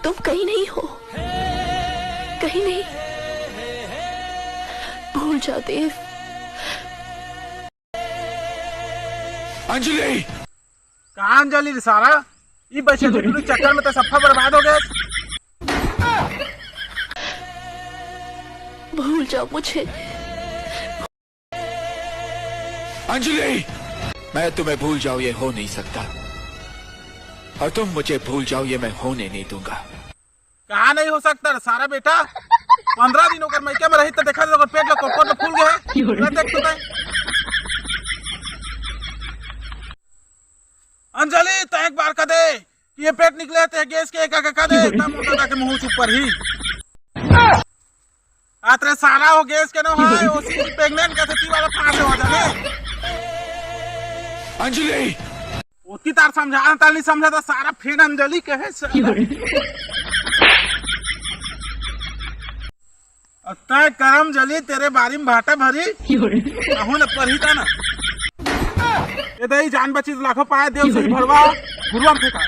तुम कहीं नहीं हो, कहीं नहीं। भूल जाओ देव। अंजलि कहाँ अंजलि रे सारा? ये बच्चे के चक्कर में तो सफा बर्बाद हो गए। भूल जाओ मुझे। अंजलि, मैं तुम्हें भूल जाऊं ये हो नहीं सकता, और तुम मुझे भूल जाओ ये मैं होने नहीं दूंगा। कहाँ नहीं हो सकता रे सारा बेटा? 15 दिन होकर मैके में रही तो देखा तो पेट में कोट में फूल गए। देख तो अंजलि तो एक बार का दे ये पेट निकले थे गैस के एक का दे इतना मोटा के मुंह ऊपर ही आतरे सारा हो गैस के ना है उसी प्रेग्नेंट का थी वाला फांस हो जाने। अंजलि उतनी तार समझा तार नहीं समझा था सारा फेन अंजलि कहे तय करम जली तेरे बारी में भाटा भरी कहूँ न पढ़ी था ना ये दही जान बची लाखों पाए देव से भरवा गुरुआम फेंका।